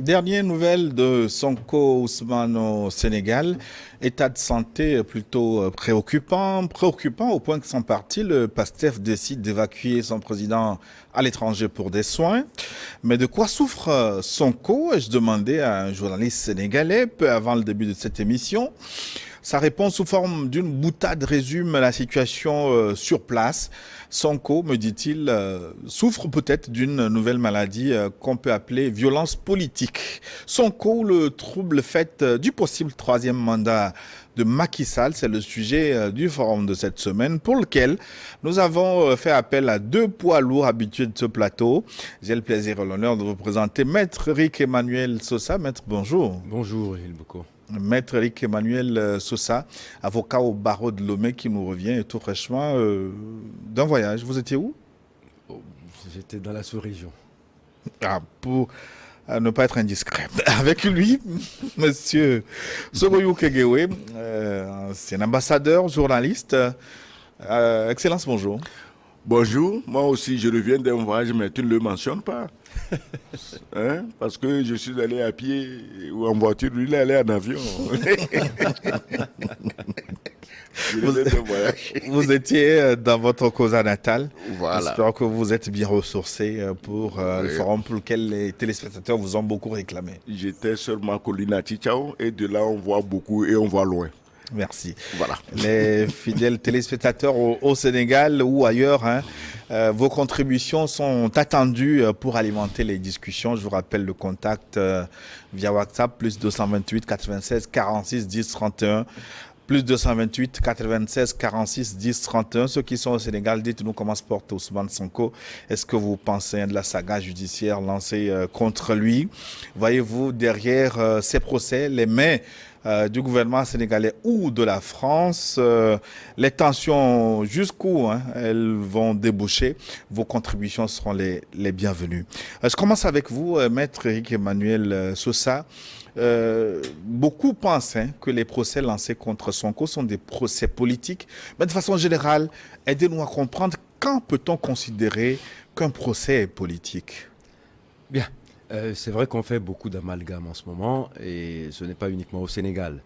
Dernière nouvelle de Sonko Ousmane au Sénégal. État de santé plutôt préoccupant au point que son parti, le PASTEF, décide d'évacuer son président à l'étranger pour des soins. Mais de quoi souffre Sonko? Ai-je demandé à un journaliste sénégalais peu avant le début de cette émission. Sa réponse sous forme d'une boutade résume la situation sur place. Sonko, me dit-il, souffre peut-être d'une nouvelle maladie qu'on peut appeler violence politique. Sonko, le trouble fait du possible troisième mandat de Macky Sall, c'est le sujet du forum de cette semaine pour lequel nous avons fait appel à deux poids lourds habitués de ce plateau. J'ai le plaisir et l'honneur de vous présenter Maître Eric Emmanuel Sosa. Maître, bonjour. Bonjour, Gilles Boko. Maître Eric Emmanuel Sosa, avocat au barreau de Lomé qui nous revient tout fraîchement d'un voyage. Vous étiez où? J'étais dans la sous-région. Pour ne pas être indiscret. Avec lui, monsieur Soroyou Kegewe, c'est un ambassadeur, journaliste. Excellence, bonjour. Bonjour, moi aussi je reviens d'un voyage, mais tu ne le mentionnes pas. Hein? Parce que je suis allé à pied ou en voiture, lui il est allé en avion. Vous étiez dans votre causa natale. Voilà. J'espère que vous êtes bien ressourcé pour le forum pour lequel les téléspectateurs vous ont beaucoup réclamé. J'étais seulement Colina Chichao et de là on voit beaucoup et on voit loin. Merci. Voilà. Les fidèles téléspectateurs au Sénégal ou ailleurs, vos contributions sont attendues pour alimenter les discussions. Je vous rappelle le contact via WhatsApp, plus 228 96 46 10 31. Plus 228 96 46 10 31. Ceux qui sont au Sénégal, dites-nous comment se porte Ousmane Sonko. Est-ce que vous pensez de la saga judiciaire lancée contre lui? Voyez-vous derrière ces procès les mains du gouvernement sénégalais ou de la France, les tensions jusqu'où elles vont déboucher? Vos contributions seront les bienvenues. Je commence avec vous, Maître Eric Emmanuel Sosa. Beaucoup pensent que les procès lancés contre Sonko sont des procès politiques. Mais de façon générale, aidez-nous à comprendre quand peut-on considérer qu'un procès est politique? Bien, c'est vrai qu'on fait beaucoup d'amalgames en ce moment et ce n'est pas uniquement au Sénégal.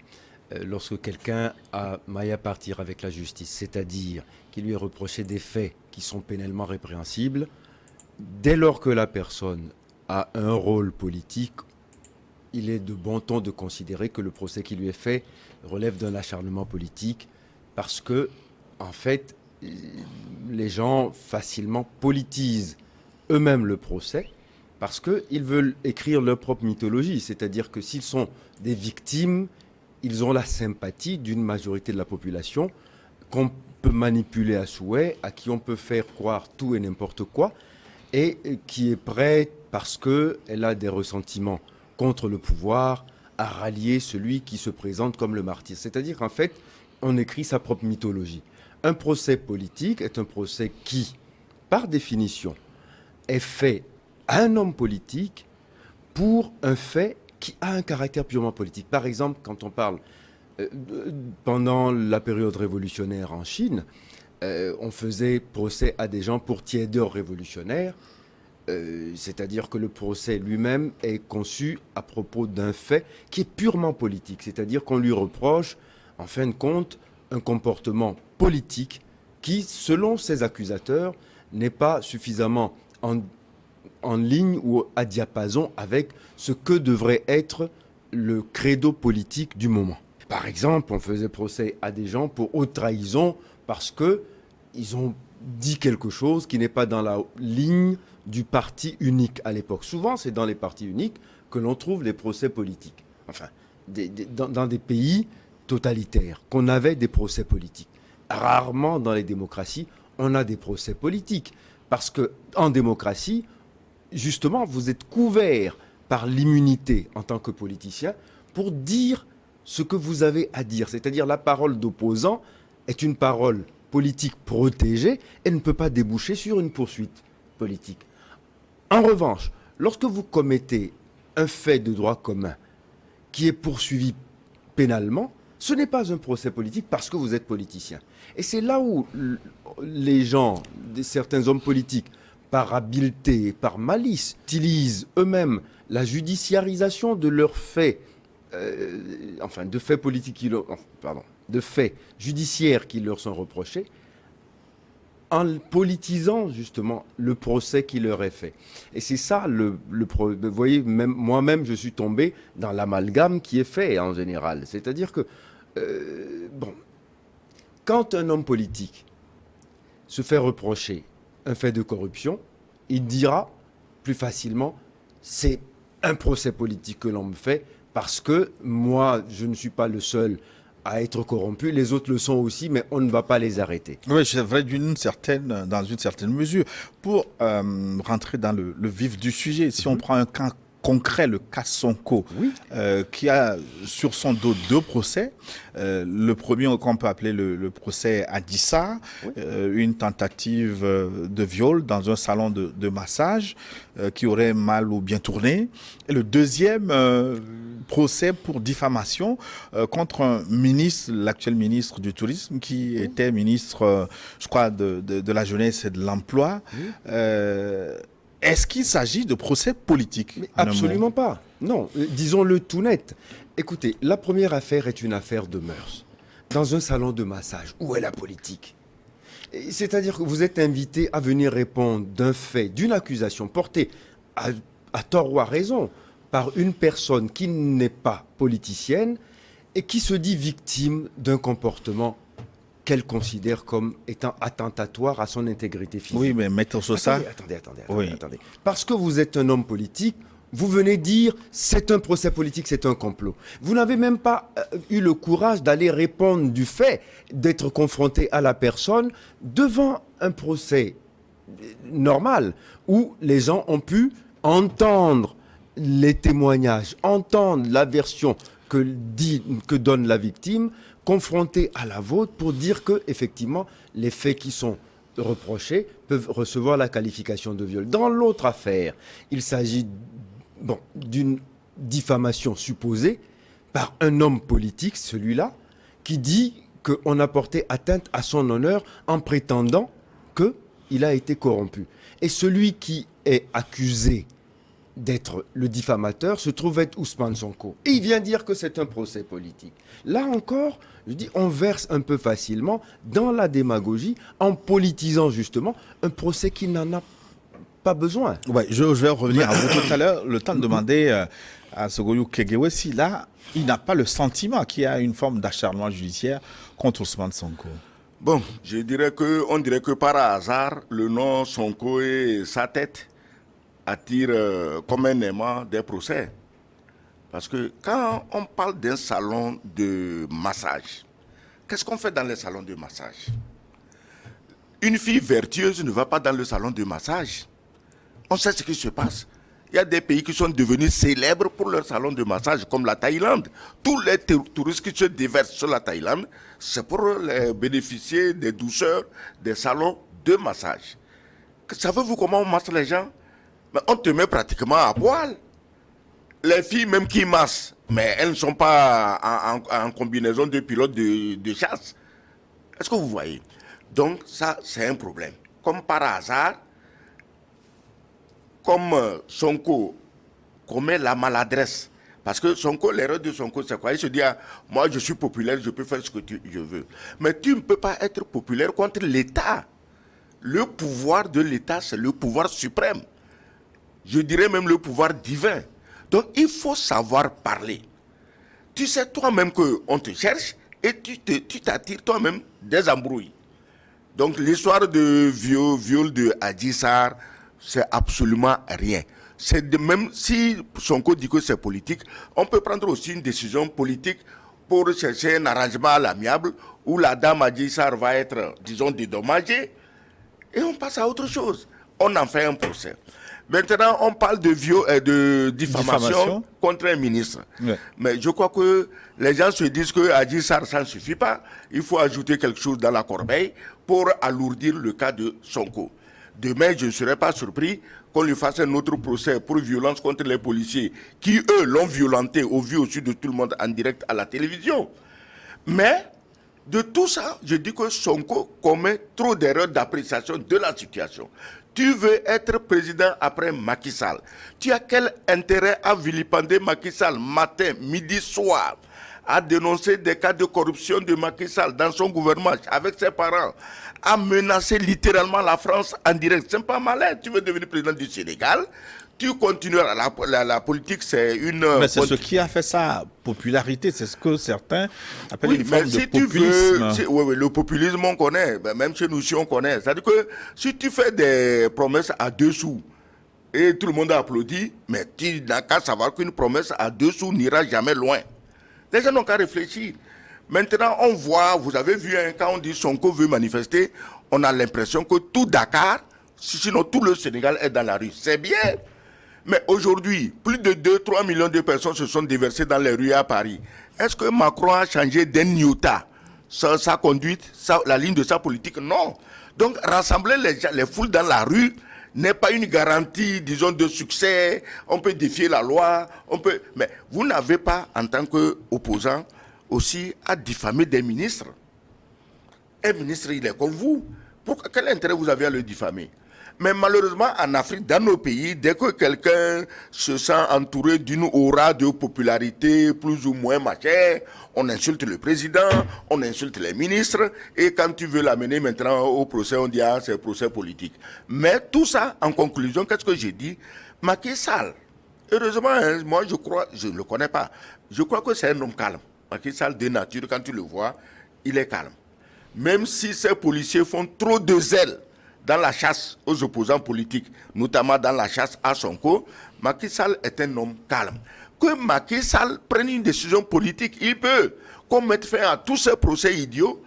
Lorsque quelqu'un a maille à partir avec la justice, c'est-à-dire qu'il lui est reproché des faits qui sont pénalement répréhensibles, dès lors que la personne a un rôle politique, il est de bon ton de considérer que le procès qui lui est fait relève d'un acharnement politique parce que, en fait, les gens facilement politisent eux-mêmes le procès parce qu'ils veulent écrire leur propre mythologie. C'est-à-dire que s'ils sont des victimes, ils ont la sympathie d'une majorité de la population qu'on peut manipuler à souhait, à qui on peut faire croire tout et n'importe quoi, et qui est prête, parce qu'elle a des ressentiments contre le pouvoir, à rallier celui qui se présente comme le martyr. C'est-à-dire qu'en fait, on écrit sa propre mythologie. Un procès politique est un procès qui, par définition, est fait à un homme politique pour un fait qui a un caractère purement politique. Par exemple, quand on parle pendant la période révolutionnaire en Chine, on faisait procès à des gens pour tiédeur révolutionnaire, c'est-à-dire que le procès lui-même est conçu à propos d'un fait qui est purement politique, c'est-à-dire qu'on lui reproche, en fin de compte, un comportement politique qui, selon ses accusateurs, n'est pas suffisamment en ligne ou à diapason avec ce que devrait être le credo politique du moment. Par exemple, on faisait procès à des gens pour haute trahison parce qu'ils ont dit quelque chose qui n'est pas dans la ligne du parti unique à l'époque. Souvent, c'est dans les partis uniques que l'on trouve les procès politiques. Enfin, dans des pays totalitaires, qu'on avait des procès politiques. Rarement dans les démocraties, on a des procès politiques. Parce qu'en démocratie, justement, vous êtes couvert par l'immunité en tant que politicien pour dire ce que vous avez à dire. C'est-à-dire la parole d'opposant est une parole politique protégée et ne peut pas déboucher sur une poursuite politique. En revanche, lorsque vous commettez un fait de droit commun qui est poursuivi pénalement, ce n'est pas un procès politique parce que vous êtes politicien. Et c'est là où les gens, certains hommes politiques, par habileté, par malice, utilisent eux-mêmes la judiciarisation de leurs faits, de faits politiques de faits judiciaires qui leur sont reprochés, en politisant justement le procès qui leur est fait. Et c'est ça vous voyez, moi-même je suis tombé dans l'amalgame qui est fait en général. C'est-à-dire que, quand un homme politique se fait reprocher un fait de corruption, il dira plus facilement, c'est un procès politique que l'on me fait parce que moi, je ne suis pas le seul à être corrompu, les autres le sont aussi, mais on ne va pas les arrêter. Oui, c'est vrai dans une certaine mesure. Pour rentrer dans le vif du sujet, si on prend un cas concret, le cas Sonko, Oui. Qui a sur son dos 2 procès. Le premier qu'on peut appeler le procès Adji Sarr, Oui. Une tentative de viol dans un salon de massage qui aurait mal ou bien tourné. Et le deuxième procès pour diffamation contre un ministre, l'actuel ministre du Tourisme, qui était ministre, je crois, de la Jeunesse et de l'Emploi. Oui. Est-ce qu'il s'agit de procès politiques? Mais absolument pas. Non, disons-le tout net. Écoutez, la première affaire est une affaire de mœurs. Dans un salon de massage, où est la politique? C'est-à-dire que vous êtes invité à venir répondre d'un fait, d'une accusation portée à tort ou à raison par une personne qui n'est pas politicienne et qui se dit victime d'un comportement qu'elle considère comme étant attentatoire à son intégrité physique. Oui, mais mettons sur ça. Attendez. Parce que vous êtes un homme politique, vous venez dire c'est un procès politique, c'est un complot. Vous n'avez même pas eu le courage d'aller répondre du fait d'être confronté à la personne devant un procès normal où les gens ont pu entendre les témoignages, entendre la version que donne la victime, confronté à la vôtre pour dire que effectivement les faits qui sont reprochés peuvent recevoir la qualification de viol. Dans l'autre affaire, il s'agit d'une diffamation supposée par un homme politique, celui-là, qui dit qu'on a porté atteinte à son honneur en prétendant qu'il a été corrompu. Et celui qui est accusé d'être le diffamateur se trouve être Ousmane Sonko. Et il vient dire que c'est un procès politique. Là encore, je dis, on verse un peu facilement dans la démagogie en politisant justement un procès qui n'en a pas besoin. Ouais, je vais revenir à vous tout à l'heure. Le temps de demander à Sogoyou Kegewe si là, il n'a pas le sentiment qu'il y a une forme d'acharnement judiciaire contre Ousmane Sonko. Bon, on dirait que par hasard, le nom Sonko et sa tête attire comme un aimant des procès. Parce que quand on parle d'un salon de massage, qu'est-ce qu'on fait dans les salons de massage? Une fille vertueuse ne va pas dans le salon de massage. On sait ce qui se passe. Il y a des pays qui sont devenus célèbres pour leur salon de massage, comme la Thaïlande. Tous les touristes qui se déversent sur la Thaïlande, c'est pour bénéficier des douceurs des salons de massage. Savez-vous comment on masse les gens? Mais on te met pratiquement à poil. Les filles même qui massent, mais elles ne sont pas en combinaison de pilote de chasse. Est-ce que vous voyez? Donc ça, c'est un problème. Comme par hasard, comme Sonko commet la maladresse. Parce que l'erreur de Sonko, c'est quoi? Il se dit, moi je suis populaire, je peux faire ce que je veux. Mais tu ne peux pas être populaire contre l'État. Le pouvoir de l'État, c'est le pouvoir suprême. Je dirais même le pouvoir divin. Donc il faut savoir parler. Tu sais toi-même qu'on te cherche et tu t'attires toi-même des embrouilles. Donc l'histoire de viol de Adji Sarr, c'est absolument rien. Même si Sonko dit que c'est politique, on peut prendre aussi une décision politique pour chercher un arrangement à l'amiable où la dame Adji Sarr va être, disons, dédommagée et on passe à autre chose. On en fait un procès. Maintenant, on parle de diffamation contre un ministre. Ouais. Mais je crois que les gens se disent que Adji Sarr, ça ne suffit pas. Il faut ajouter quelque chose dans la corbeille pour alourdir le cas de Sonko. Demain, je ne serais pas surpris qu'on lui fasse un autre procès pour violence contre les policiers qui, eux, l'ont violenté au vu au-dessus de tout le monde en direct à la télévision. Mais de tout ça, je dis que Sonko commet trop d'erreurs d'appréciation de la situation. Tu veux être président après Macky Sall. Tu as quel intérêt à vilipender Macky Sall matin, midi, soir, à dénoncer des cas de corruption de Macky Sall dans son gouvernement avec ses parents, à menacer littéralement la France en direct. C'est pas malin. Tu veux devenir président du Sénégal, tu continueras. La politique, c'est une... Mais c'est ce qui a fait sa popularité. C'est ce que certains appellent une mais forme si de tu populisme. veux, oui, le populisme, on connaît. Ben, même chez nous, si on connaît. C'est-à-dire que si tu fais des promesses à 2 sous et tout le monde applaudit, mais tu n'as qu'à savoir qu'une promesse à 2 sous n'ira jamais loin. Les gens n'ont qu'à réfléchir. Maintenant, on voit, vous avez vu, hein, quand on dit Sonko veut manifester, on a l'impression que tout Dakar, sinon tout le Sénégal est dans la rue. C'est bien. Mais aujourd'hui, plus de 2-3 millions de personnes se sont déversées dans les rues à Paris. Est-ce que Macron a changé d'un iota sa conduite, la ligne de sa politique? Non. Donc, rassembler les foules dans la rue n'est pas une garantie, disons, de succès. On peut défier la loi, mais vous n'avez pas, en tant qu'opposant, aussi à diffamer des ministres. Un ministre, il est comme vous. Quel intérêt vous avez à le diffamer? Mais malheureusement, en Afrique, dans nos pays, dès que quelqu'un se sent entouré d'une aura de popularité plus ou moins machin, on insulte le président, on insulte les ministres, et quand tu veux l'amener maintenant au procès, on dit ah, c'est un procès politique. Mais tout ça, en conclusion, qu'est-ce que j'ai dit? Macky Sall, heureusement, hein, moi je ne le connais pas, je crois que c'est un homme calme. Macky Sall, de nature, quand tu le vois, il est calme. Même si ces policiers font trop de zèle dans la chasse aux opposants politiques, notamment dans la chasse à Sonko, Macky Sall est un homme calme. Que Macky Sall prenne une décision politique, il peut. Qu'on mette fin à tous ces procès idiots.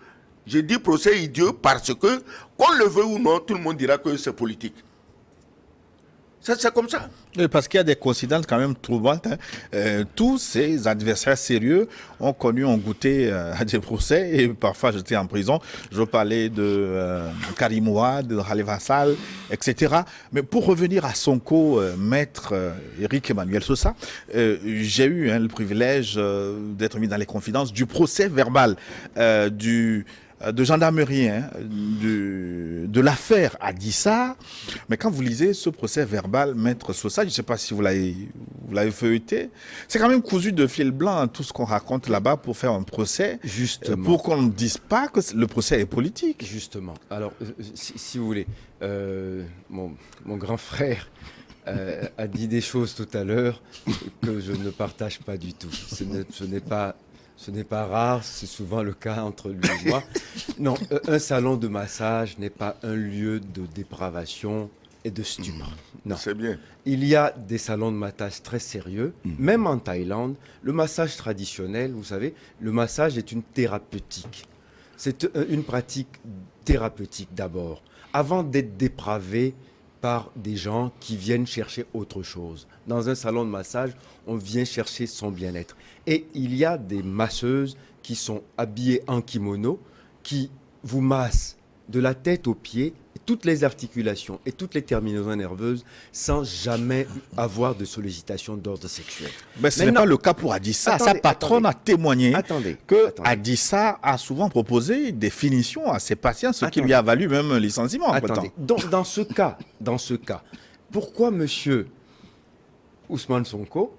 Je dis procès idiots parce que, qu'on le veut ou non, tout le monde dira que c'est politique. C'est comme ça. Oui, parce qu'il y a des coïncidences quand même troublantes. Hein. Tous ces adversaires sérieux ont goûté à des procès et parfois j'étais en prison. Je parlais de Karim Ouad, de Khalifa Sall, etc. Mais pour revenir à Sonko, maître Éric Emmanuel Sosa, j'ai eu le privilège d'être mis dans les confidences du procès verbal de gendarmerie, hein, de l'affaire Adji Sarr. Mais quand vous lisez ce procès verbal, maître Sosa, je ne sais pas si vous l'avez feuilleté, c'est quand même cousu de fil blanc, hein, tout ce qu'on raconte là-bas pour faire un procès. Justement. Pour qu'on ne dise pas que le procès est politique. Justement. Alors, si vous voulez, mon grand frère a dit des choses tout à l'heure que je ne partage pas du tout. Ce n'est pas rare, c'est souvent le cas entre lui et moi. Non, un salon de massage n'est pas un lieu de dépravation et de stupre. Non. C'est bien. Il y a des salons de massage très sérieux, même en Thaïlande. Le massage traditionnel, vous savez, le massage est une thérapeutique. C'est une pratique thérapeutique d'abord, avant d'être dépravé par des gens qui viennent chercher autre chose. Dans un salon de massage, on vient chercher son bien-être. Et il y a des masseuses qui sont habillées en kimono, qui vous massent de la tête aux pieds, toutes les articulations et toutes les terminaisons nerveuses, sans jamais avoir de sollicitation d'ordre sexuel. Mais ce n'est pas le cas pour Adji Sarr. Sa patronne a témoigné que Adji Sarr a souvent proposé des finitions à ses patients, ce qui lui a valu même licenciement. Attendez, dans ce cas, pourquoi monsieur Ousmane Sonko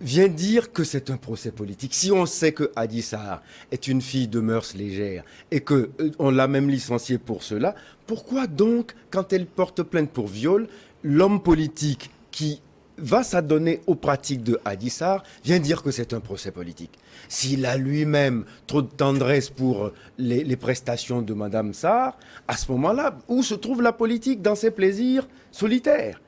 vient dire que c'est un procès politique? Si on sait que Adji Sarr est une fille de mœurs légères et qu'on l'a même licenciée pour cela, pourquoi donc, quand elle porte plainte pour viol, l'homme politique qui va s'adonner aux pratiques de Adji Sarr vient dire que c'est un procès politique? S'il a lui-même trop de tendresse pour les prestations de Madame Sarr, à ce moment-là, où se trouve la politique dans ses plaisirs solitaires?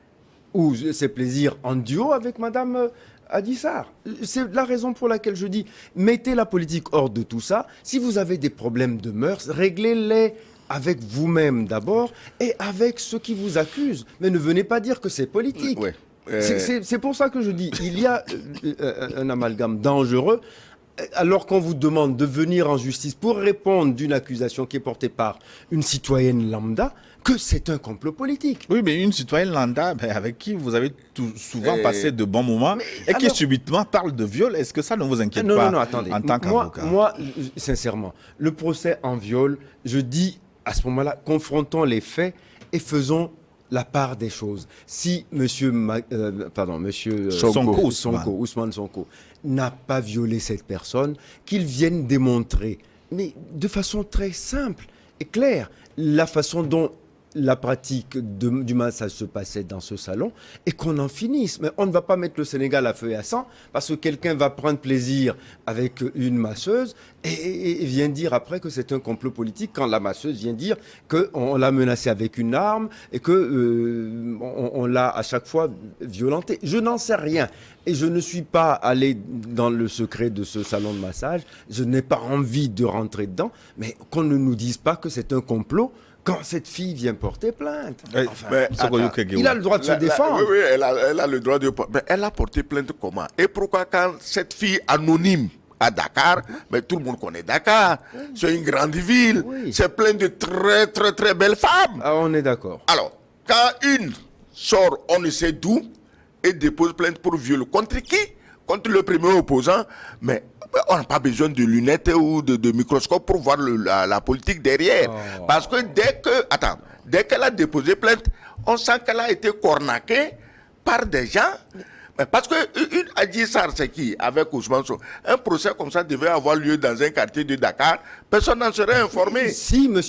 Ou ses plaisirs en duo avec Madame Adji Sarr? C'est la raison pour laquelle je dis, mettez la politique hors de tout ça. Si vous avez des problèmes de mœurs, réglez-les avec vous-même d'abord et avec ceux qui vous accusent. Mais ne venez pas dire que c'est politique. Ouais. C'est pour ça que je dis, il y a un amalgame dangereux. Alors qu'on vous demande de venir en justice pour répondre d'une accusation qui est portée par une citoyenne lambda, que c'est un complot politique. Oui, mais une citoyenne lambda avec qui vous avez souvent passé de bons moments qui subitement parle de viol, est-ce que ça ne vous inquiète pas attendez. En tant qu'avocat? Moi, sincèrement, le procès en viol, je dis à ce moment-là, confrontons les faits et faisons la part des choses. Si monsieur Ousmane Sonko n'a pas violé cette personne, qu'il vienne démontrer, mais de façon très simple et claire, la façon dont la pratique du massage se passait dans ce salon et qu'on en finisse. Mais on ne va pas mettre le Sénégal à feu et à sang parce que quelqu'un va prendre plaisir avec une masseuse et vient dire après que c'est un complot politique quand la masseuse vient dire qu'on l'a menacée avec une arme et que on l'a à chaque fois violentée. Je n'en sais rien et je ne suis pas allé dans le secret de ce salon de massage. Je n'ai pas envie de rentrer dedans, mais qu'on ne nous dise pas que c'est un complot quand cette fille vient porter plainte. Enfin, il a le droit de se défendre. Oui, elle a le droit de... Mais elle a porté plainte comment? Et pourquoi quand cette fille anonyme à Dakar, mais tout le monde connaît Dakar, c'est une grande ville, c'est plein de très très très belles femmes. Ah, on est d'accord. Alors, quand une sort on ne sait d'où et dépose plainte pour viol, contre qui? Contre le premier opposant, mais on n'a pas besoin de lunettes ou de microscope pour voir la politique derrière. Oh. Parce que dès qu'elle a déposé plainte, on sent qu'elle a été cornaquée par des gens. Parce que une Adji Sarr, c'est qui avec Ousmane Sonko? Un procès comme ça devait avoir lieu dans un quartier de Dakar. Personne n'en serait informé. Si M.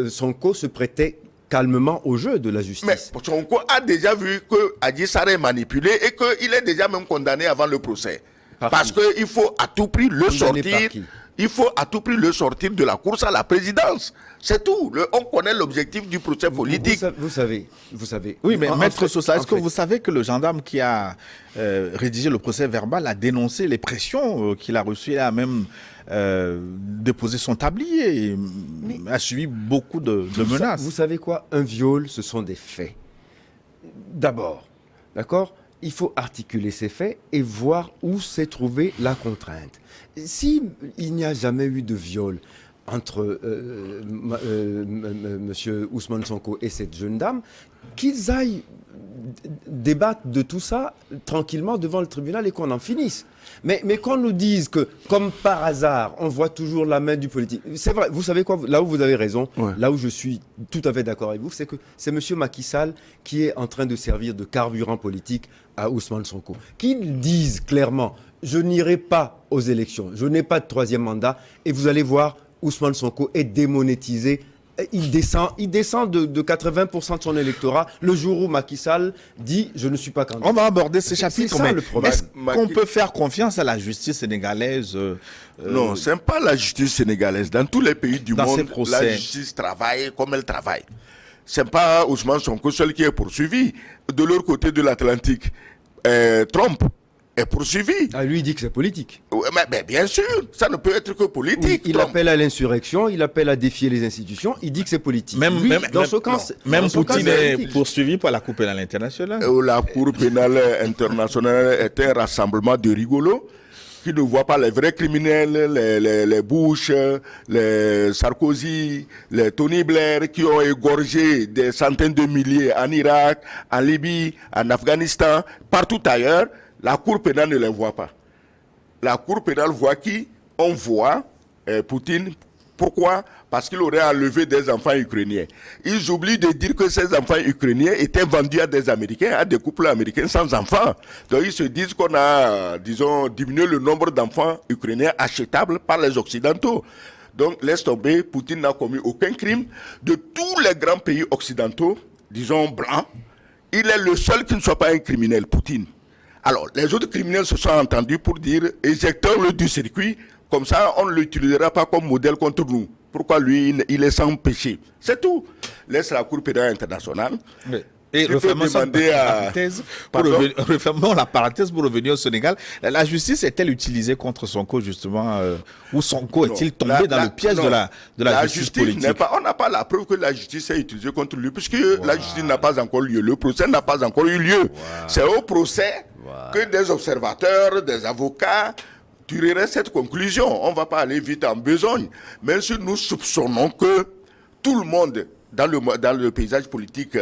Sonko se prêtait calmement au jeu de la justice. Mais Sonko a déjà vu que Adji Sarr est manipulé et qu'il est déjà même condamné avant le procès. Parce qu'il faut à tout prix le sortir. Il faut à tout prix le sortir de la course à la présidence. C'est tout. On connaît l'objectif du procès politique. Vous savez. Oui, mais Maître Sosa, est-ce que vous savez que le gendarme qui a rédigé le procès verbal a dénoncé les pressions qu'il a reçues? Il a même déposé son tablier. A subi beaucoup de menaces. Vous savez quoi? Un viol, ce sont des faits. D'abord, d'accord? Il faut articuler ces faits et voir où s'est trouvée la contrainte. Si il n'y a jamais eu de viol entre monsieur Ousmane Sonko et cette jeune dame, qu'ils aillent débattre de tout ça tranquillement devant le tribunal et qu'on en finisse. Mais qu'on nous dise que, comme par hasard, on voit toujours la main du politique. C'est vrai, vous savez quoi, là où vous avez raison, là où je suis tout à fait d'accord avec vous, c'est que c'est monsieur Macky Sall qui est en train de servir de carburant politique à Ousmane Sonko. Qu'ils disent clairement, je n'irai pas aux élections, je n'ai pas de troisième mandat, et vous allez voir, Ousmane Sonko est démonétisé. Il descend de 80% de son électorat le jour où Macky Sall dit « je ne suis pas candidat ». On va aborder ces chapitres, mais est-ce qu'on Macky... peut faire confiance à la justice sénégalaise Non, ce n'est pas la justice sénégalaise. Dans tous les pays du monde, la justice travaille comme elle travaille. Ce n'est pas Ousmane Sonko seul qui est poursuivi. De l'autre côté de l'Atlantique, Trump est poursuivi. Ah, lui, il dit que c'est politique. Mais bien sûr, ça ne peut être que politique. Oui, il appelle à l'insurrection, il appelle à défier les institutions, il dit que c'est politique. Même Poutine est poursuivi par la Cour pénale internationale. La Cour pénale internationale est un rassemblement de rigolos qui ne voient pas les vrais criminels, les Bush, les Sarkozy, les Tony Blair, qui ont égorgé des centaines de milliers en Irak, en Libye, en Afghanistan, partout ailleurs. La Cour pénale ne les voit pas. La Cour pénale voit qui? On voit Poutine. Pourquoi? Parce qu'il aurait enlevé des enfants ukrainiens. Ils oublient de dire que ces enfants ukrainiens étaient vendus à des Américains, à des couples américains sans enfants. Donc ils se disent qu'on a, disons, diminué le nombre d'enfants ukrainiens achetables par les Occidentaux. Donc laisse tomber, Poutine n'a commis aucun crime. De tous les grands pays occidentaux, disons blancs, il est le seul qui ne soit pas un criminel, Poutine. Alors, les autres criminels se sont entendus pour dire « éjectons-le du circuit, comme ça on ne l'utilisera pas comme modèle contre nous. » Pourquoi lui, il est sans péché? C'est tout. Laisse la Cour pénale internationale. Oui. Et refermons la parenthèse pour revenir au Sénégal. La justice est-elle utilisée contre Sonko, justement, ou Sonko est-il tombé dans le piège de la justice politique? On n'a pas la preuve que la justice est utilisée contre lui, puisque la justice n'a pas encore lieu. Le procès n'a pas encore eu lieu. C'est au procès que des observateurs, des avocats tireraient cette conclusion. On ne va pas aller vite en besogne. Même si nous soupçonnons que tout le monde, dans le paysage politique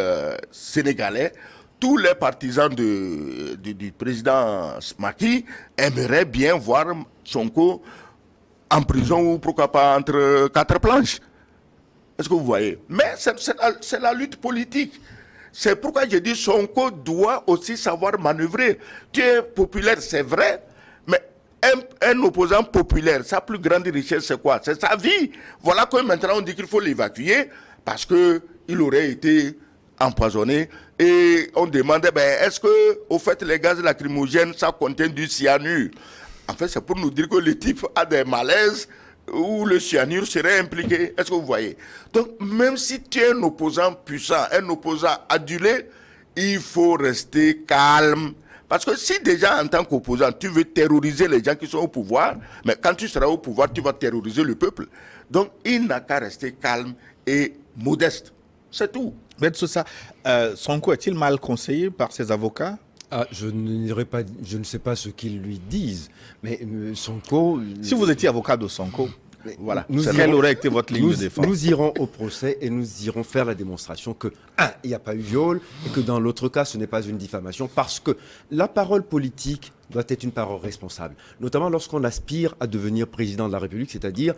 sénégalais, tous les partisans du président Macky aimeraient bien voir Sonko en prison ou pourquoi pas entre quatre planches. Est-ce que vous voyez? Mais c'est la lutte politique. C'est pourquoi je dis Sonko doit aussi savoir manœuvrer. Tu es populaire, c'est vrai, mais un opposant populaire, sa plus grande richesse, c'est quoi? C'est sa vie. Voilà que maintenant on dit qu'il faut l'évacuer parce qu'il aurait été empoisonné. Et on demandait, est-ce que, au fait, les gaz lacrymogènes, ça contient du cyanure? En fait, c'est pour nous dire que le type a des malaises où le cyanure serait impliqué. Est-ce que vous voyez? Donc, même si tu es un opposant puissant, un opposant adulé, il faut rester calme. Parce que si déjà, en tant qu'opposant, tu veux terroriser les gens qui sont au pouvoir, mais quand tu seras au pouvoir, tu vas terroriser le peuple. Donc, il n'a qu'à rester calme et modeste. C'est tout. Maître Sosa, Sonko est-il mal conseillé par ses avocats? Je ne sais pas ce qu'ils lui disent, mais Sonko... Si vous étiez avocat de Sonko, voilà, Quelle quelle aurait été votre ligne de défense? Nous irons au procès et nous irons faire la démonstration que, il n'y a pas eu viol et que dans l'autre cas, ce n'est pas une diffamation parce que la parole politique doit être une parole responsable, notamment lorsqu'on aspire à devenir président de la République, c'est-à-dire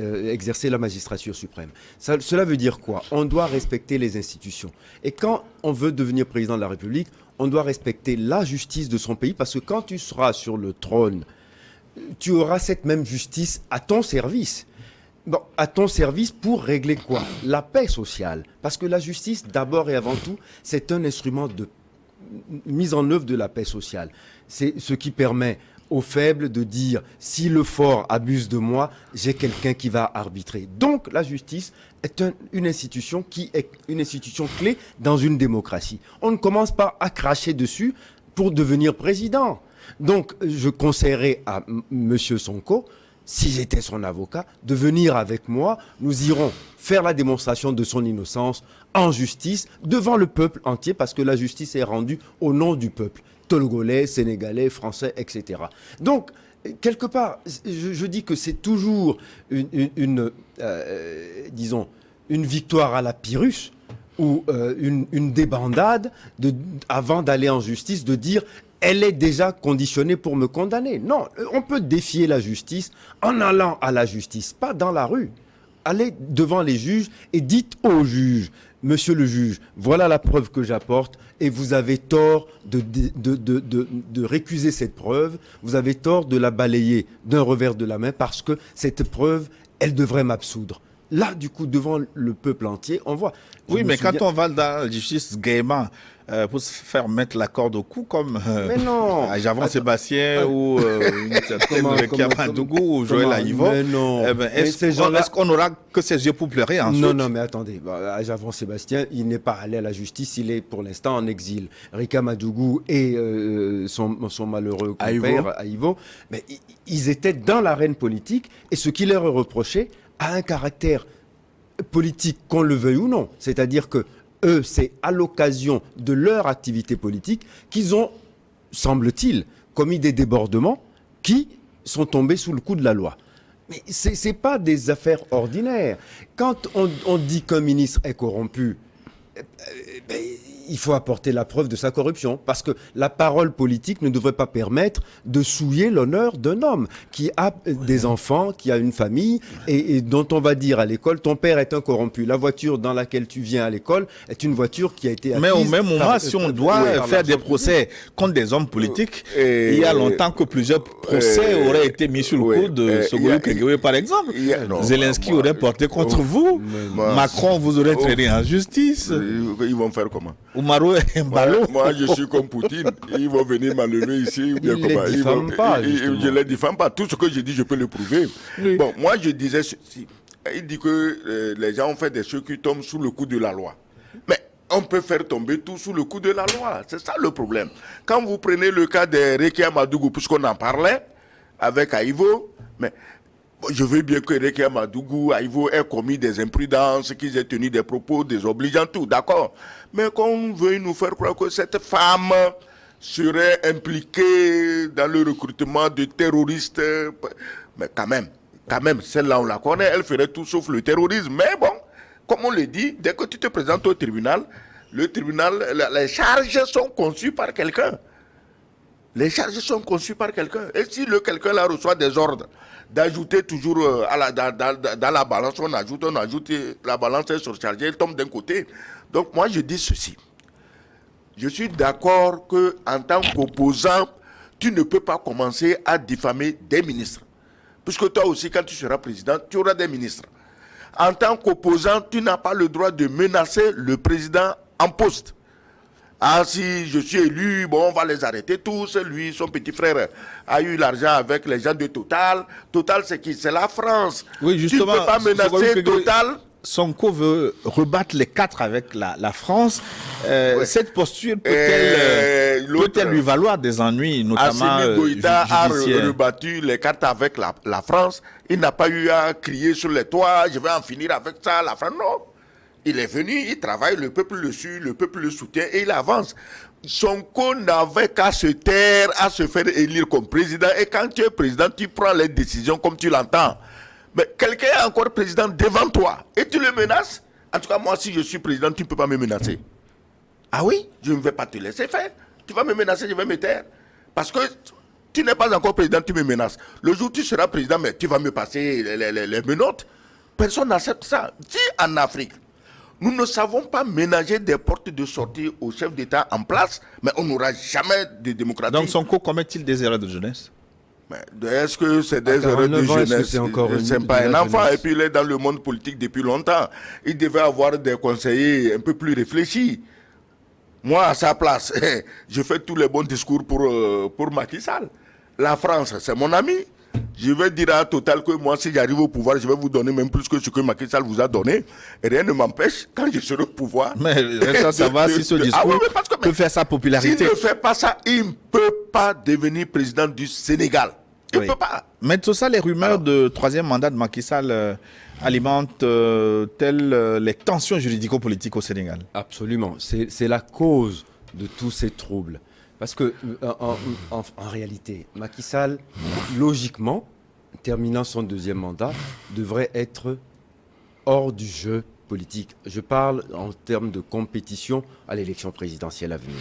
exercer la magistrature suprême. Cela veut dire quoi? On doit respecter les institutions. Et quand on veut devenir président de la République, on doit respecter la justice de son pays parce que quand tu seras sur le trône, tu auras cette même justice à ton service. Bon, à ton service pour régler quoi? La paix sociale. Parce que la justice, d'abord et avant tout, c'est un instrument de mise en œuvre de la paix sociale. C'est ce qui permet aux faibles de dire si le fort abuse de moi, j'ai quelqu'un qui va arbitrer. Donc la justice est une institution qui est une institution clé dans une démocratie. On ne commence pas à cracher dessus pour devenir président. Donc je conseillerais à M. Sonko, si j'étais son avocat, de venir avec moi. Nous irons faire la démonstration de son innocence en justice devant le peuple entier parce que la justice est rendue au nom du peuple. Togolais, Sénégalais, Français, etc. Donc, quelque part, je dis que c'est toujours disons, une victoire à la Pyrrhus ou une débandade avant d'aller en justice, de dire elle est déjà conditionnée pour me condamner. Non, on peut défier la justice en allant à la justice, pas dans la rue. Allez devant les juges et dites aux juges, monsieur le juge, voilà la preuve que j'apporte et vous avez tort de récuser cette preuve, vous avez tort de la balayer d'un revers de la main parce que cette preuve, elle devrait m'absoudre. Là, du coup, devant le peuple entier, on voit... Oui, mais quand on va dans la justice gaiement, pour se faire mettre la corde au cou, comme à Javon Sébastien ou une certaine Rekia Madougou ou Joël Aïvo, est-ce qu'on n'aura que ses yeux pour pleurer ensuite? Non, mais attendez. À Javon Sébastien, il n'est pas allé à la justice, il est pour l'instant en exil. Rekia Madougou et son malheureux compère, Aïvo, mais ils étaient dans l'arène politique et ce qui leur est reproché a un caractère politique, qu'on le veuille ou non. C'est-à-dire que eux, c'est à l'occasion de leur activité politique qu'ils ont, semble-t-il, commis des débordements qui sont tombés sous le coup de la loi. Mais ce n'est pas des affaires ordinaires. Quand on dit qu'un ministre est corrompu, il faut apporter la preuve de sa corruption. Parce que la parole politique ne devrait pas permettre de souiller l'honneur d'un homme qui a des enfants, qui a une famille et dont on va dire à l'école, ton père est un corrompu. La voiture dans laquelle tu viens à l'école est une voiture qui a été acquise. Mais au même moment, si on doit faire des procès contre des hommes politiques, il y a longtemps que plusieurs procès auraient été mis sur le coup de Sogolou Kengewé, par exemple. Zelensky aurait porté contre vous. Macron vous aurait traîné en justice. Ils vont faire comment? Oumarou et Mbalo. Moi, je suis comme Poutine. Ils vont venir m'enlever ici. Ils ne les diffament pas. Je ne les diffame pas. Tout ce que je dis, je peux le prouver. Oui. Bon, moi, je disais ceci. Il dit que les gens ont fait des choses qui tombent sous le coup de la loi. Mais on peut faire tomber tout sous le coup de la loi. C'est ça le problème. Quand vous prenez le cas de Rekia Madougou, puisqu'on en parlait avec Aïvo, mais... Je veux bien que Rekia Madougou, Aïvo aient commis des imprudences, qu'ils aient tenu des propos désobligeants, tout, d'accord. Mais qu'on veuille nous faire croire que cette femme serait impliquée dans le recrutement de terroristes, mais quand même, celle-là on la connaît, elle ferait tout sauf le terrorisme. Mais bon, comme on le dit, dès que tu te présentes au tribunal, le tribunal, les charges sont conçues par quelqu'un. Les charges sont conçues par quelqu'un. Et si quelqu'un là reçoit des ordres d'ajouter toujours dans la balance, on ajoute, la balance est surchargée, elle tombe d'un côté. Donc moi je dis ceci. je suis d'accord qu'en tant qu'opposant, tu ne peux pas commencer à diffamer des ministres. Puisque toi aussi, quand tu seras président, tu auras des ministres. En tant qu'opposant, tu n'as pas le droit de menacer le président en poste. Ah, si je suis élu, bon, on va les arrêter tous. Lui, son petit frère a eu l'argent avec les gens de Total. Total, c'est qui? C'est la France. Oui, justement. Tu ne peux pas menacer Total. Sonko veut rebattre les 4 avec la France. Cette posture peut-elle lui valoir des ennuis, notamment Assimi Goïta a judiciaires? rebattu les cartes avec la France. Il n'a pas eu à crier sur les toits, je vais en finir avec ça, la France, non. Il est venu, il travaille, le peuple le suit, le peuple le soutient et il avance. Sonko n'avait qu'à se taire, à se faire élire comme président. Et quand tu es président, tu prends les décisions comme tu l'entends. Mais quelqu'un est encore président devant toi et tu le menaces. En tout cas, moi, si je suis président, tu ne peux pas me menacer. Ah oui, je ne vais pas te laisser faire. Tu vas me menacer, je vais me taire. Parce que tu n'es pas encore président, tu me menaces. Le jour où tu seras président, mais tu vas me passer les menottes. Personne n'accepte ça. Si en Afrique, nous ne savons pas ménager des portes de sortie au chef d'État en place, mais on n'aura jamais de démocratie. Donc Sonko commet-il des erreurs de jeunesse? Est-ce que c'est des erreurs de jeunesse? C'est pas un enfant et puis il est dans le monde politique depuis longtemps. Il devait avoir des conseillers un peu plus réfléchis. Moi, à sa place, je fais tous les bons discours pour Macky Sall. La France, c'est mon ami. Je vais dire à Total que moi, si j'arrive au pouvoir, je vais vous donner même plus que ce que Macky Sall vous a donné. Et rien ne m'empêche, quand je serai au pouvoir... Mais reste à savoir si ce discours peut faire sa popularité. S'il ne fait pas ça, il ne peut pas devenir président du Sénégal. Il ne peut pas. Mais tout ça, les rumeurs de troisième mandat de Macky Sall alimentent-elles les tensions juridico-politiques au Sénégal? Absolument. C'est la cause de tous ces troubles. Parce que, en réalité, Macky Sall, logiquement, terminant son deuxième mandat, devrait être hors du jeu politique. Je parle en termes de compétition à l'élection présidentielle à venir.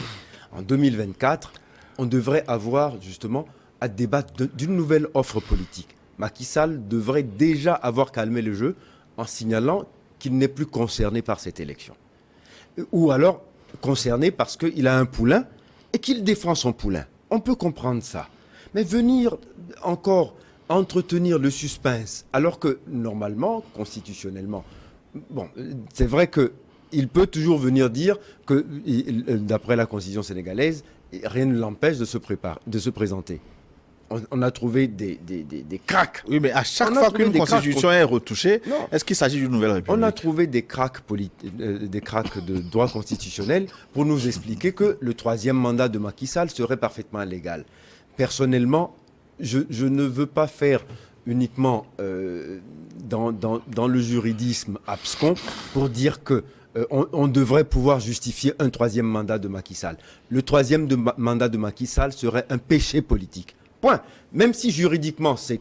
En 2024, on devrait avoir justement à débattre d'une nouvelle offre politique. Macky Sall devrait déjà avoir calmé le jeu en signalant qu'il n'est plus concerné par cette élection. Ou alors concerné parce qu'il a un poulain et qu'il défend son poulain. On peut comprendre ça. Mais venir encore entretenir le suspense, alors que normalement, constitutionnellement, bon, c'est vrai qu'il peut toujours venir dire que, d'après la constitution sénégalaise, rien ne l'empêche de se présenter. On a trouvé des cracks. Oui, mais à chaque fois qu'une constitution est retouchée, est-ce qu'il s'agit d'une nouvelle république? On a trouvé des cracks de droit constitutionnel pour nous expliquer que le troisième mandat de Macky Sall serait parfaitement légal. Personnellement, je ne veux pas faire uniquement dans le juridisme abscon pour dire que on devrait pouvoir justifier un troisième mandat de Macky Sall. Le troisième mandat de Macky Sall serait un péché politique. Point. Même si juridiquement c'est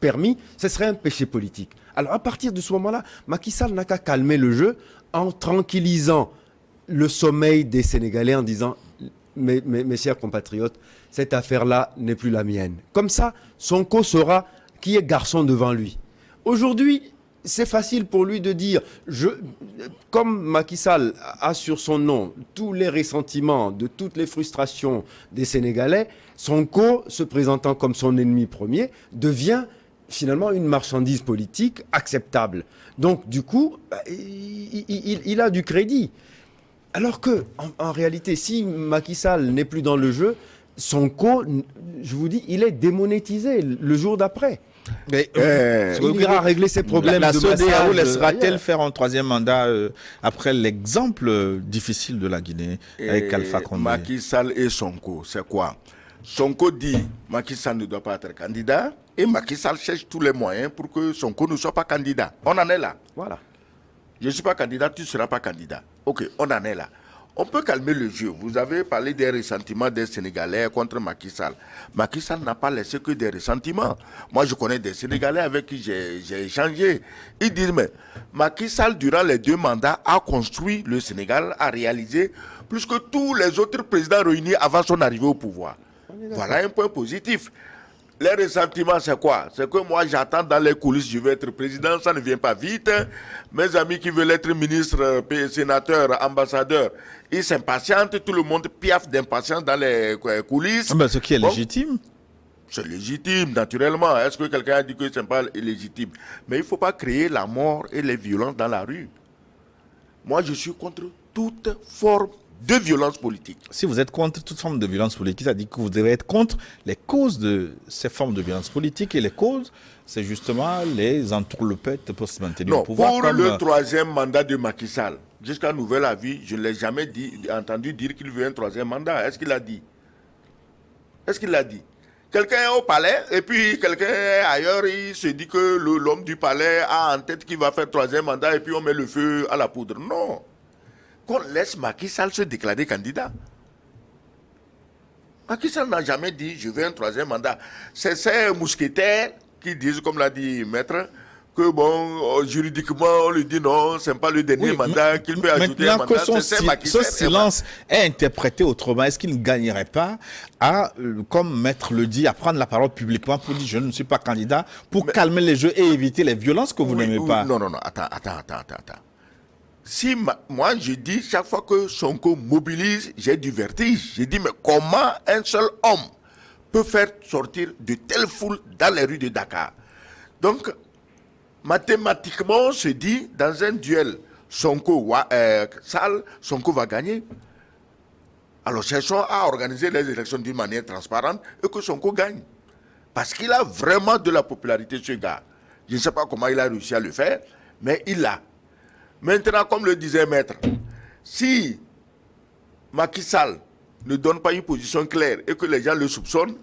permis, ce serait un péché politique. Alors à partir de ce moment-là, Macky Sall n'a qu'à calmer le jeu en tranquillisant le sommeil des Sénégalais en disant mes chers compatriotes, cette affaire-là n'est plus la mienne. Comme ça, Sonko saura qui est garçon devant lui. Aujourd'hui, c'est facile pour lui de dire, comme Macky Sall a sur son nom tous les ressentiments de toutes les frustrations des Sénégalais, Sonko, se présentant comme son ennemi premier, devient finalement une marchandise politique acceptable. Donc du coup, il a du crédit. Alors que, en réalité, si Macky Sall n'est plus dans le jeu, Sonko, je vous dis, il est démonétisé le jour d'après. Mais, il ira régler ses problèmes la de CEDEAO massage. laissera-t-elle faire un troisième mandat après l'exemple difficile de la Guinée avec Alpha Condé? Macky Sall et Sonko, c'est quoi? Sonko dit Macky Sall ne doit pas être candidat et Macky Sall cherche tous les moyens pour que Sonko ne soit pas candidat. On en est là. Voilà. Je ne suis pas candidat, tu ne seras pas candidat. Ok, on en est là. On peut calmer le jeu. Vous avez parlé des ressentiments des Sénégalais contre Macky Sall. Macky Sall n'a pas laissé que des ressentiments. Moi, je connais des Sénégalais avec qui j'ai échangé. Ils disent, mais Macky Sall, durant les 2 mandats, a construit le Sénégal, a réalisé plus que tous les autres présidents réunis avant son arrivée au pouvoir. Voilà un point positif. les ressentiments, c'est quoi? C'est que moi, j'attends dans les coulisses, je veux être président, ça ne vient pas vite. Mes amis qui veulent être ministres, sénateurs, ambassadeurs, ils s'impatientent, tout le monde piaffe d'impatience dans les coulisses. Mais ce qui est Bon, légitime. c'est légitime, naturellement. Est-ce que quelqu'un a dit que ce n'est pas légitime? Mais il ne faut pas créer la mort et les violences dans la rue. Moi, je suis contre toute forme de violence politique. Si vous êtes contre toute forme de violence politique, ça dit que vous devez être contre les causes de ces formes de violence politique. Et les causes, c'est justement les entourloupettes pour se maintenir Non, au pouvoir. pour le troisième mandat de Macky Sall, jusqu'à nouvel avis, je ne l'ai jamais entendu dire qu'il veut un troisième mandat. Est-ce qu'il l'a dit? Est-ce qu'il l'a dit? Quelqu'un est au palais et puis quelqu'un est ailleurs, il se dit que l'homme du palais a en tête qu'il va faire troisième mandat et puis on met le feu à la poudre. Non. Qu'on laisse Macky Sall se déclarer candidat. Macky Sall n'a jamais dit je veux un troisième mandat. C'est ces mousquetaires qui disent, comme l'a dit Maître, que bon, juridiquement, on lui dit non, c'est pas le dernier mandat, qu'il peut ajouter un mandat. Ce silence est interprété autrement. Est-ce qu'il ne gagnerait pas à, comme Maître le dit, à prendre la parole publiquement pour dire je ne suis pas candidat, pour calmer les jeux et éviter les violences que vous n'aimez pas? Non, attends. Si moi je dis chaque fois que Sonko mobilise, j'ai du vertige. Je dis mais comment un seul homme peut faire sortir de telles foules dans les rues de Dakar? Donc, mathématiquement, on se dit, dans un duel Sonko-Sall, Sonko va gagner. Alors, cherchons à organiser les élections d'une manière transparente et que Sonko gagne. Parce qu'il a vraiment de la popularité, ce gars. Je ne sais pas comment il a réussi à le faire, mais il l'a. Maintenant, comme le disait Maître, si Macky Sall ne donne pas une position claire et que les gens le soupçonnent,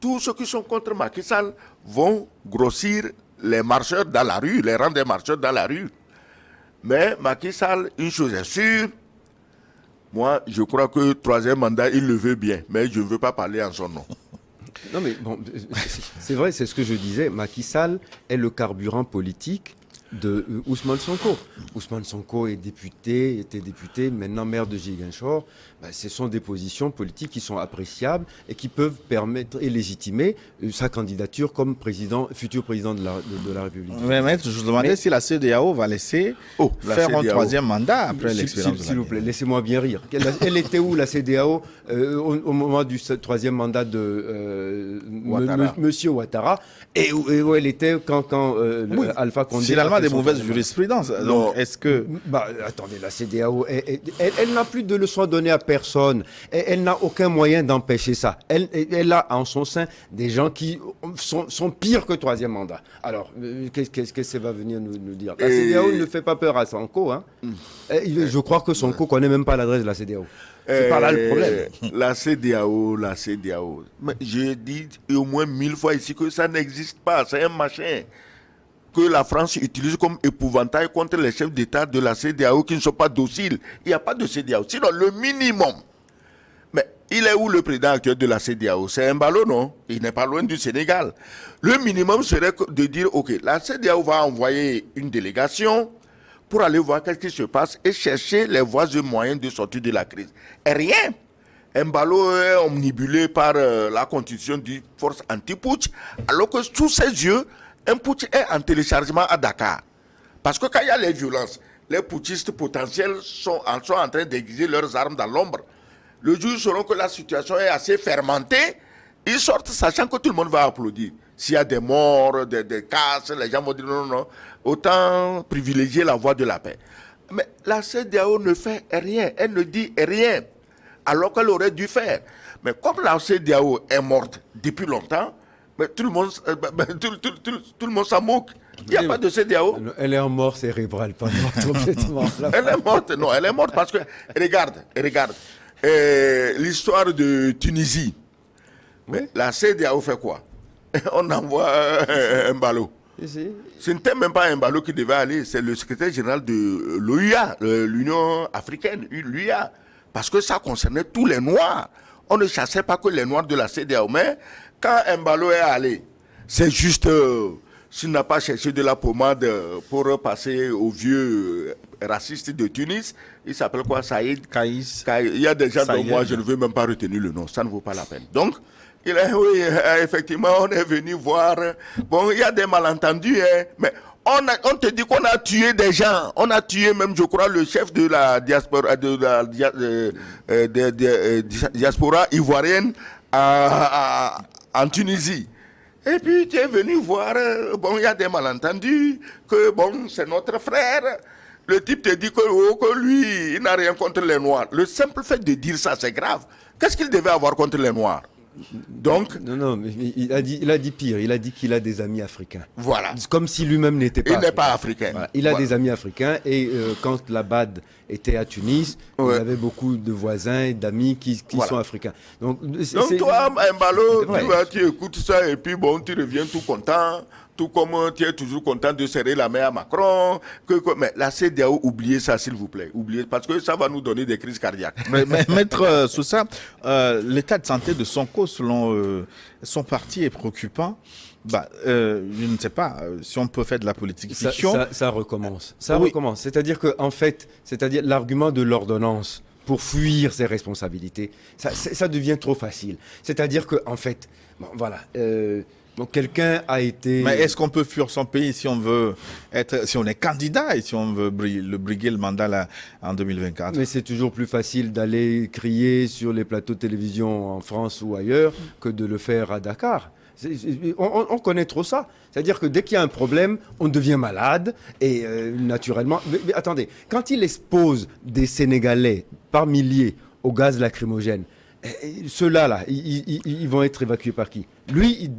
tous ceux qui sont contre Macky Sall vont grossir les marcheurs dans la rue, les rangs des marcheurs dans la rue. Mais Macky Sall, une chose est sûre, moi je crois que troisième mandat, il le veut bien, mais je ne veux pas parler en son nom. Non mais bon, c'est vrai, c'est ce que je disais, Macky Sall est le carburant politique de Ousmane Sonko. Ousmane Sonko était député, maintenant maire de Ziguinchor. Ce sont des positions politiques qui sont appréciables et qui peuvent permettre et légitimer sa candidature comme futur président de la République. Mais Maître, je vous demandais si la CEDEAO va laisser faire un troisième mandat après l'expérience. S'il vous plaît, laissez-moi bien rire. Elle était où la CEDEAO au moment du troisième mandat de Monsieur Ouattara et où elle était quand Alpha Condé... Finalement, des mauvaises jurisprudences. Donc, est-ce que... Attendez, la CEDEAO, elle n'a plus de leçons à donner à personne. Elle n'a aucun moyen d'empêcher ça. Elle a en son sein des gens qui sont pires que troisième mandat. Alors, qu'est-ce que ça va venir nous dire? La CEDEAO ne fait pas peur à Sonko. Hein. Je crois que Sonko ne connaît même pas l'adresse de la CEDEAO. C'est pas là le problème. La CEDEAO. Mais j'ai dit au moins 1000 fois ici que ça n'existe pas. C'est un machin que la France utilise comme épouvantail contre les chefs d'État de la CEDEAO qui ne sont pas dociles. Il n'y a pas de CEDEAO. Sinon, le minimum. Mais il est où le président actuel de la CEDEAO? C'est un ballon, non? Il n'est pas loin du Sénégal. Le minimum serait de dire, OK, la CEDEAO va envoyer une délégation pour aller voir qu'est-ce qui se passe et chercher les voies et moyens de sortir de la crise. Et rien. Un ballon est omnibulé par la constitution du force anti-putsch, alors que sous ses yeux, un putsch est en téléchargement à Dakar. Parce que quand il y a les violences, les putschistes potentiels sont en train d'aiguiser leurs armes dans l'ombre. Le jour où ils sauront que la situation est assez fermentée, ils sortent sachant que tout le monde va applaudir. S'il y a des morts, des casses, les gens vont dire non. Autant privilégier la voie de la paix. Mais la CEDEAO ne fait rien, elle ne dit rien, alors qu'elle aurait dû faire. Mais comme la CEDEAO est morte depuis longtemps, mais tout le monde s'en moque. Il n'y a pas de CEDEAO. Elle est en mort cérébrale, pas morte complètement. Elle est morte, non, elle est morte parce que, regarde, l'histoire de Tunisie. Oui. Mais la CEDEAO fait quoi? On envoie un ballot. Ce n'était même pas un ballot qui devait aller, c'est le secrétaire général de l'OUA, l'Union africaine, l'UA, parce que ça concernait tous les Noirs. On ne chassait pas que les Noirs de la CEDEAO, mais quand un ballot est allé, c'est juste, s'il n'a pas cherché de la pommade pour passer au vieux raciste de Tunis, il s'appelle quoi, Saïd Kaïs. Il y a des gens dont moi je ne veux même pas retenir le nom, ça ne vaut pas la peine. Donc, Il a, oui, effectivement, on est venu voir. Bon, il y a des malentendus, hein, mais on te dit qu'on a tué des gens. On a tué même, je crois, le chef de la diaspora, diaspora ivoirienne en Tunisie. Et puis tu es venu voir, bon, il y a des malentendus, que bon, c'est notre frère. Le type te dit que lui, il n'a rien contre les Noirs. Le simple fait de dire ça, c'est grave. Qu'est-ce qu'il devait avoir contre les Noirs? Donc, non, mais il a dit pire. Il a dit qu'il a des amis africains. Voilà. Comme si lui-même n'était pas. Il n'est pas africain. Voilà. Il a des amis africains et quand la BAD était à Tunis, il avait beaucoup de voisins et d'amis qui sont africains. Donc toi, Mbalo, tu écoutes ça et puis bon, tu reviens tout content. Tout comme tu es toujours content de serrer la main à Macron. Mais la CEDEAO, oubliez ça, s'il vous plaît. Oubliez, parce que ça va nous donner des crises cardiaques. Mais Maître Sousa, l'état de santé de Sonko, selon son parti, est préoccupant. Je ne sais pas si on peut faire de la politique fiction. Ça recommence. Recommence. C'est-à-dire que, en fait, l'argument de l'ordonnance pour fuir ses responsabilités, ça devient trop facile. C'est-à-dire que, en fait, bon, voilà. Donc quelqu'un a été... Mais est-ce qu'on peut fuir son pays si on veut si on est candidat et si on veut briguer le mandat là, en 2024? Mais c'est toujours plus facile d'aller crier sur les plateaux de télévision en France ou ailleurs que de le faire à Dakar. On connaît trop ça. C'est-à-dire que dès qu'il y a un problème, on devient malade et naturellement... Mais attendez, quand il expose des Sénégalais par milliers au gaz lacrymogène, ceux-là, ils vont être évacués par qui? Lui,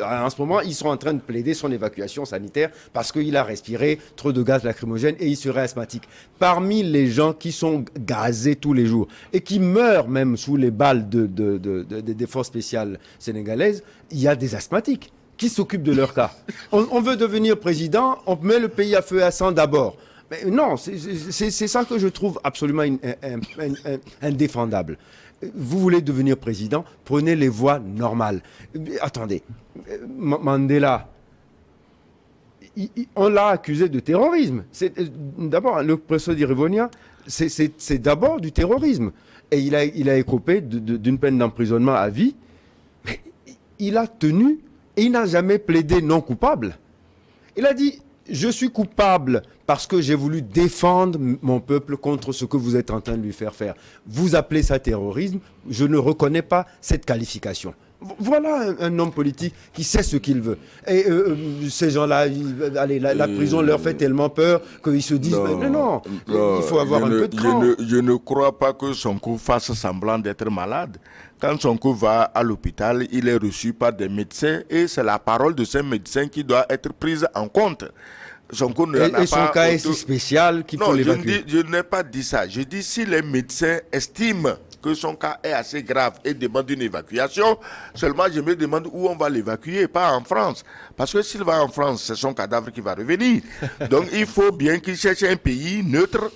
en ce moment, ils sont en train de plaider son évacuation sanitaire parce qu'il a respiré trop de gaz lacrymogène et il serait asthmatique. Parmi les gens qui sont gazés tous les jours et qui meurent même sous les balles des forces spéciales sénégalaises, il y a des asthmatiques qui s'occupent de leur cas. On veut devenir président, on met le pays à feu et à sang d'abord. Mais non, c'est ça que je trouve absolument indéfendable. Vous voulez devenir président, prenez les voies normales. Attendez, Mandela, on l'a accusé de terrorisme. D'abord, le professeur d'Irivonia, c'est d'abord du terrorisme. Et il a écopé d'une peine d'emprisonnement à vie. Mais il a tenu et il n'a jamais plaidé non coupable. Il a dit... Je suis coupable parce que j'ai voulu défendre mon peuple contre ce que vous êtes en train de lui faire faire. Vous appelez ça terrorisme, je ne reconnais pas cette qualification. Voilà un homme politique qui sait ce qu'il veut. Et ces gens-là, la prison leur fait tellement peur qu'ils se disent non, il faut avoir un peu de cran. Je ne crois pas que Sonko fasse semblant d'être malade. Quand Sonko va à l'hôpital, il est reçu par des médecins et c'est la parole de ces médecins qui doit être prise en compte. Sonko ne et son cas est si spécial qu'il faut l'évacuer. Je n'ai pas dit ça. Je dis si les médecins estiment que son cas est assez grave et demandent une évacuation, seulement je me demande où on va l'évacuer, pas en France. Parce que s'il va en France, c'est son cadavre qui va revenir. Donc il faut bien qu'il cherche un pays neutre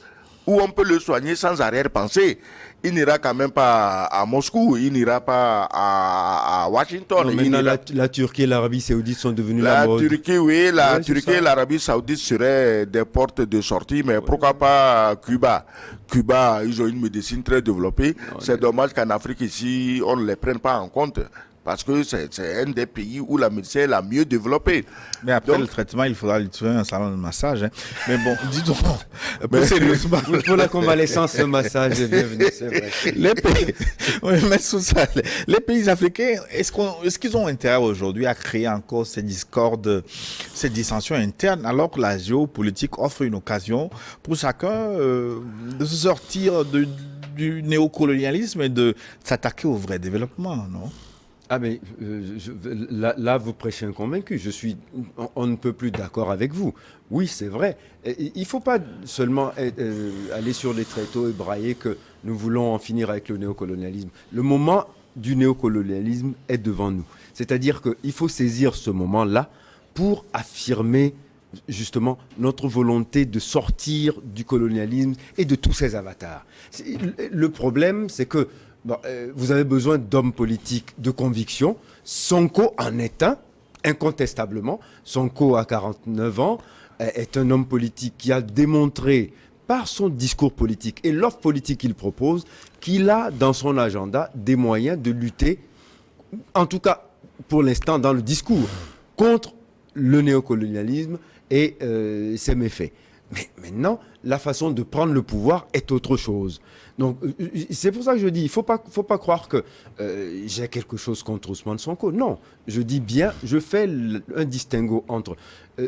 où on peut le soigner sans arrière-pensée. Il n'ira quand même pas à Moscou, il n'ira pas à Washington. Non, maintenant, la Turquie et l'Arabie Saoudite sont devenues la mode. La Turquie et l'Arabie Saoudite seraient des portes de sortie, mais pourquoi pas Cuba? Cuba, ils ont une médecine très développée. C'est dommage qu'en Afrique, ici, on ne les prenne pas en compte. Parce que c'est un des pays où la médecine est la mieux développée. Mais après le traitement, il faudra lui trouver un salon de massage. Hein. Mais bon, dis donc, plus sérieusement. Pour la convalescence, ce massage est bienvenu, c'est vrai. Les pays africains, est-ce qu'ils ont intérêt aujourd'hui à créer encore ces discordes, ces dissensions internes, alors que la géopolitique offre une occasion pour chacun de se sortir du néocolonialisme et de s'attaquer au vrai développement, non? Ah mais là, vous prêchez un convaincu. On ne peut plus d'accord avec vous. Oui, c'est vrai. Il ne faut pas seulement aller sur les tréteaux et brailler que nous voulons en finir avec le néocolonialisme. Le moment du néocolonialisme est devant nous. C'est-à-dire qu'il faut saisir ce moment-là pour affirmer justement notre volonté de sortir du colonialisme et de tous ses avatars. Le problème, c'est que vous avez besoin d'hommes politiques de conviction. Sonko en est un, incontestablement. Sonko, à 49 ans, est un homme politique qui a démontré par son discours politique et l'offre politique qu'il propose qu'il a dans son agenda des moyens de lutter en tout cas pour l'instant dans le discours, contre le néocolonialisme et ses méfaits. Mais maintenant, la façon de prendre le pouvoir est autre chose. Donc, c'est pour ça que je dis, il faut pas croire que j'ai quelque chose contre Ousmane Sonko. Non, je dis bien, je fais un distinguo entre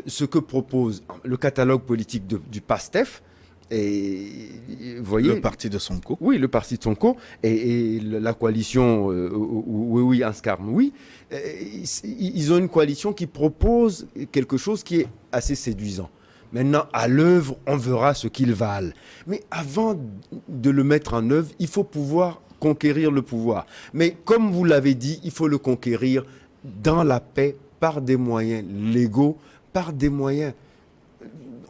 ce que propose le catalogue politique du PASTEF, et vous voyez, le parti de Sonko. Oui, le parti de Sonko et la coalition oui, Anscarme, oui. Ils ont une coalition qui propose quelque chose qui est assez séduisant. Maintenant, à l'œuvre, on verra ce qu'ils valent. Mais avant de le mettre en œuvre, il faut pouvoir conquérir le pouvoir. Mais comme vous l'avez dit, il faut le conquérir dans la paix, par des moyens légaux, par des moyens,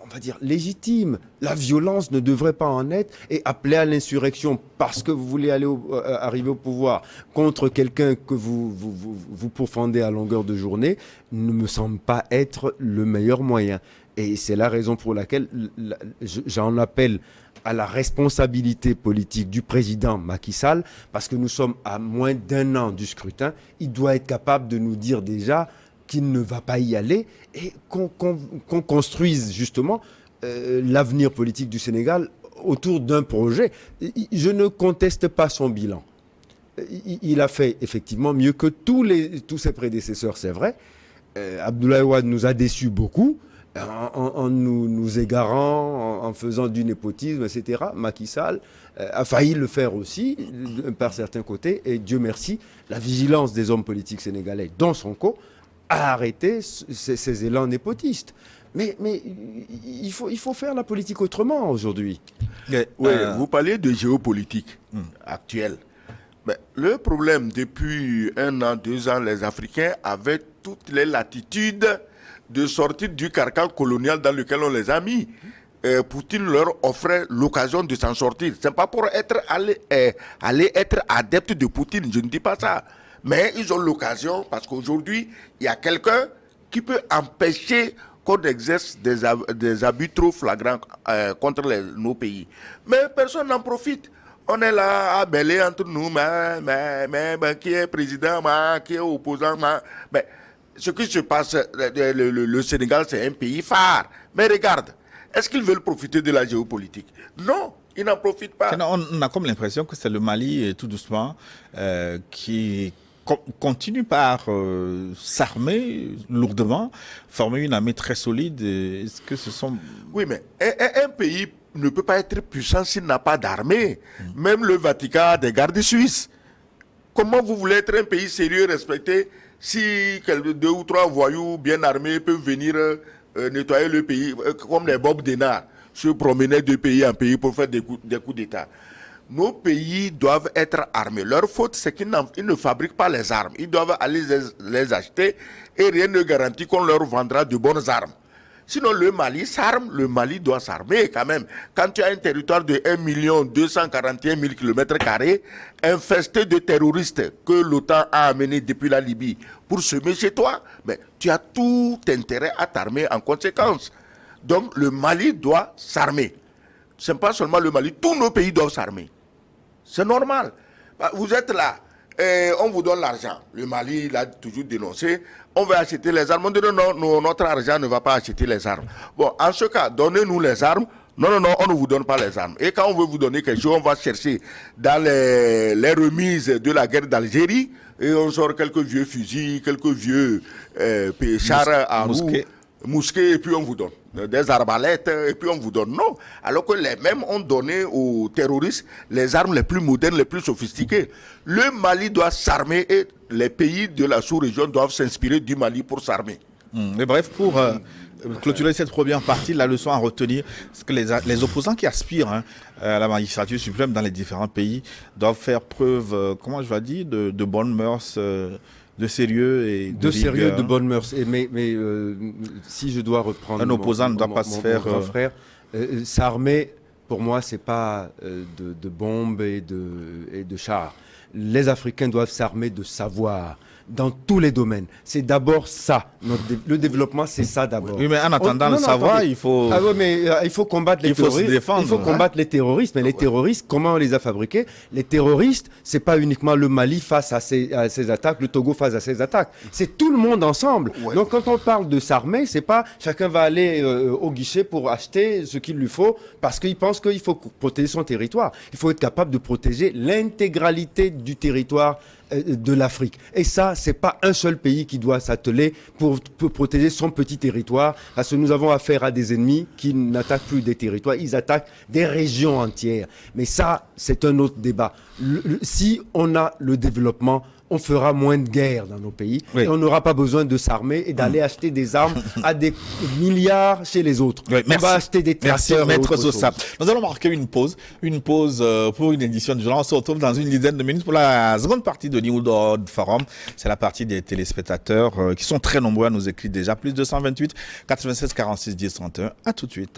on va dire, légitimes. La violence ne devrait pas en être, et appeler à l'insurrection parce que vous voulez arriver au pouvoir contre quelqu'un que vous pourfendez à longueur de journée ne me semble pas être le meilleur moyen. Et c'est la raison pour laquelle j'en appelle à la responsabilité politique du président Macky Sall, parce que nous sommes à moins d'1 an du scrutin. Il doit être capable de nous dire déjà qu'il ne va pas y aller et qu'on construise justement l'avenir politique du Sénégal autour d'un projet. Je ne conteste pas son bilan. Il a fait effectivement mieux que tous ses prédécesseurs, c'est vrai. Abdoulaye Wade nous a déçus beaucoup, en nous égarant, en faisant du népotisme, etc. Macky Sall a failli le faire aussi, par certains côtés, et Dieu merci, la vigilance des hommes politiques sénégalais, dont Sonko, a arrêté ces élans népotistes. Mais il faut faire la politique autrement aujourd'hui. Oui, vous parlez de géopolitique actuelle. Mais le problème, depuis 1 an, 2 ans, les Africains avaient toutes les latitudes de sortir du carcan colonial dans lequel on les a mis. Poutine leur offrait l'occasion de s'en sortir. Ce n'est pas pour aller être adepte de Poutine, je ne dis pas ça. Mais ils ont l'occasion, parce qu'aujourd'hui, il y a quelqu'un qui peut empêcher qu'on exerce des abus trop flagrants contre nos pays. Mais personne n'en profite. On est là à bêler entre nous, mais qui est président, qui est opposant. Mais ce qui se passe, le Sénégal, c'est un pays phare. Mais regarde, est-ce qu'ils veulent profiter de la géopolitique? Non, ils n'en profitent pas. On a comme l'impression que c'est le Mali, tout doucement, qui continue par s'armer lourdement, former une armée très solide. Est-ce que ce sont... Oui, mais un pays ne peut pas être puissant s'il n'a pas d'armée. Même le Vatican a des gardes suisses. Comment vous voulez être un pays sérieux, respecté, si 2 ou 3 voyous bien armés peuvent venir nettoyer le pays, comme les Bob Denard, se promener de pays en pays pour faire des coups d'État? Nos pays doivent être armés. Leur faute, c'est qu'ils ne fabriquent pas les armes. Ils doivent aller les acheter et rien ne garantit qu'on leur vendra de bonnes armes. Sinon, le Mali s'arme, le Mali doit s'armer quand même. Quand tu as un territoire de 1 241 000 km², infesté de terroristes que l'OTAN a amené depuis la Libye pour semer chez toi, mais tu as tout intérêt à t'armer en conséquence. Donc, le Mali doit s'armer. Ce n'est pas seulement le Mali, tous nos pays doivent s'armer. C'est normal. Vous êtes là, et on vous donne l'argent. Le Mali l'a toujours dénoncé. On va acheter les armes. On dit non, notre argent ne va pas acheter les armes. Bon, en ce cas, donnez-nous les armes. Non, on ne vous donne pas les armes. Et quand on veut vous donner quelque chose, on va chercher dans les remises de la guerre d'Algérie et on sort quelques vieux fusils, quelques vieux chars à roues, mousquets, et puis on vous donne. Des arbalètes, et puis on vous donne. Non. Alors que les mêmes ont donné aux terroristes les armes les plus modernes, les plus sophistiquées. Le Mali doit s'armer et les pays de la sous-région doivent s'inspirer du Mali pour s'armer. Mais bref, pour clôturer cette première partie, la leçon à retenir, c'est que les opposants qui aspirent à la magistrature suprême dans les différents pays doivent faire preuve, comment je vais dire, de bonnes mœurs, de sérieux et de sérieux, de bonnes mœurs. Mais si je dois reprendre un opposant ne doit pas se faire mon frère, s'armer, pour moi, c'est pas de bombes et de chars. Les Africains doivent s'armer de savoir. dans tous les domaines. C'est d'abord ça. Le développement, c'est ça d'abord. Oui, mais en attendant Non, le non, savoir, attendez. il faut... Ah ouais, mais il faut combattre les Il faut se terroristes. défendre, Il faut combattre les terroristes. Mais les terroristes, comment on les a fabriqués? Les terroristes, c'est pas uniquement le Mali face à ses attaques, le Togo face à ses attaques. C'est tout le monde ensemble. Ouais. Donc quand on parle de s'armer, c'est pas chacun va aller au guichet pour acheter ce qu'il lui faut parce qu'il pense qu'il faut protéger son territoire. Il faut être capable de protéger l'intégralité du territoire de l'Afrique. Et ça, c'est pas un seul pays qui doit s'atteler pour protéger son petit territoire, parce que nous avons affaire à des ennemis qui n'attaquent plus des territoires, ils attaquent des régions entières. Mais ça, c'est un autre débat. Si on a le développement, on fera moins de guerres dans nos pays, Oui. et on n'aura pas besoin de s'armer et d'aller acheter des armes à des milliards chez les autres. Oui, On va acheter des Merci, tracteurs et Maître autre Zossa. chose. Nous allons marquer une pause pour une édition du journal. On se retrouve dans une dizaine de minutes pour la seconde partie de New World Forum. C'est la partie des téléspectateurs qui sont très nombreux à nous écrire déjà. Plus 228 96 46 10 31. À tout de suite.